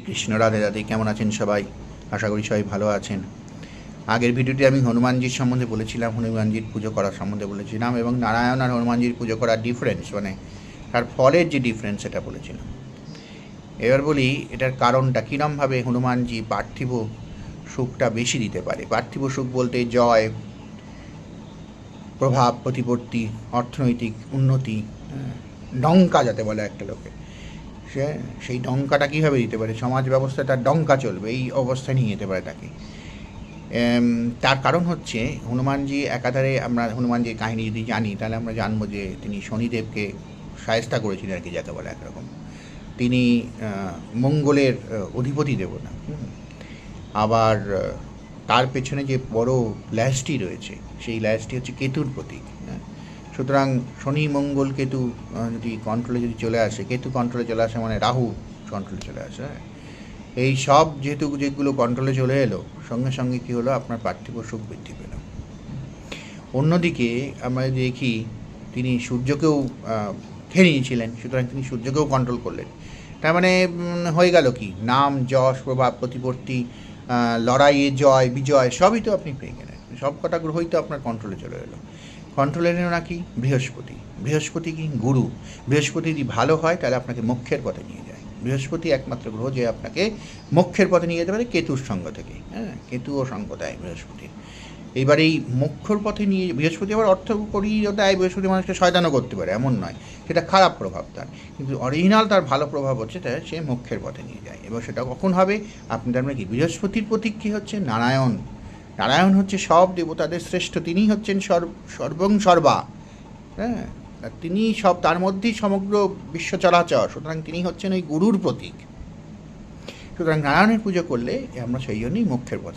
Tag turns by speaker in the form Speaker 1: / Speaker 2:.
Speaker 1: কৃষ্ণ রাধে রাধে। কেমন আছেন সবাই? আশা করি সবাই ভালো আছেন। আগের ভিডিওতে আমি হনুমানজির সম্বন্ধে বলেছিলাম, হনুমানজির পুজো করার সম্বন্ধে বলেছিলাম এবং নারায়ণ আর হনুমানজির পুজো করার ডিফারেন্স, মানে তার ফলের যে ডিফারেন্স সেটা বলেছিলাম। এবার বলি এটার কারণটা, কীরমভাবে হনুমানজি পার্থিব সুখটা বেশি দিতে পারে। পার্থিব সুখ বলতে জয়, প্রভাব, প্রতিপত্তি, অর্থনৈতিক উন্নতি, ডঙ্কা যাতে বলে একটা লোকে, সেই ডঙ্কাটা কীভাবে দিতে পারে, সমাজ ব্যবস্থায় তার ডঙ্কা চলবে এই অবস্থায় নিয়ে যেতে পারে তাকে। তার কারণ হচ্ছে হনুমানজি একাধারে, আমরা হনুমানজির কাহিনী যদি জানি তাহলে আমরা জানবো যে তিনি শনিদেবকে শায়েস্তা করেছিলেন আর কি, যাকে বলে একরকম। তিনি মঙ্গলের অধিপতি দেবতা। আবার তার পেছনে যে বড় ল্যাসটি রয়েছে সেই ল্যাসটি হচ্ছে কেতুর প্রতীক। সুতরাং শনি মঙ্গল কেতু যদি কন্ট্রোলে যদি চলে আসে, কেতু কন্ট্রোলে চলে আসে মানে রাহু কন্ট্রোলে চলে আসে, এই সব যেহেতু যেগুলো কন্ট্রোলে চলে এলো, সঙ্গে সঙ্গে কী হলো, আপনার পার্থিব সুখ বৃদ্ধি পেল। অন্যদিকে আমরা যদি দেখি তিনি সূর্যকেও খেয়ে নিয়েছিলেন, সুতরাং তিনি সূর্যকেও কন্ট্রোল করলেন। তার মানে হয়ে গেল কি, নাম, যশ, প্রভাব, প্রতিপত্তি, লড়াইয়ে জয়, বিজয় সবই তো আপনি পেয়ে গেলেন। সব কটা গ্রহই তো আপনার কন্ট্রোলে চলে এলো। কন্ট্রোলে এলো নাকি বৃহস্পতি। বৃহস্পতি কি গুরু। বৃহস্পতি যদি ভালো হয় তাহলে আপনাকে মোক্ষের পথে নিয়ে যায়। বৃহস্পতি একমাত্র গ্রহ যে আপনাকে মোক্ষের পথে নিয়ে যেতে পারে কেতুর সঙ্গ থেকে। কেতুও সঙ্গ দেয় বৃহস্পতি। এইবার এই মোক্ষর পথে নিয়ে বৃহস্পতি আবার অর্থ করিও দেয়। বৃহস্পতি মানুষকে শয়তানও করতে পারে, এমন নয়, সেটা খারাপ প্রভাব তার, কিন্তু অরিজিনাল তার ভালো প্রভাব হচ্ছে তাই সে মোক্ষের পথে নিয়ে যায়। এবার সেটা কখন হবে, আপনি তার মানে কি, বৃহস্পতির প্রতীক কী হচ্ছে, নারায়ণ। নারায়ণ হচ্ছে সব দেবতাদের শ্রেষ্ঠ, তিনি হচ্ছেন সর্বং সর্বা। তিনি সব, তার মধ্যেই সমগ্র বিশ্ব চরাচর, সুতরাং তিনি হচ্ছেন ওই গুরুর প্রতীক। সুতরাং নারায়ণের পুজো করলে আমরা সেই জন্যই মোক্ষের পথে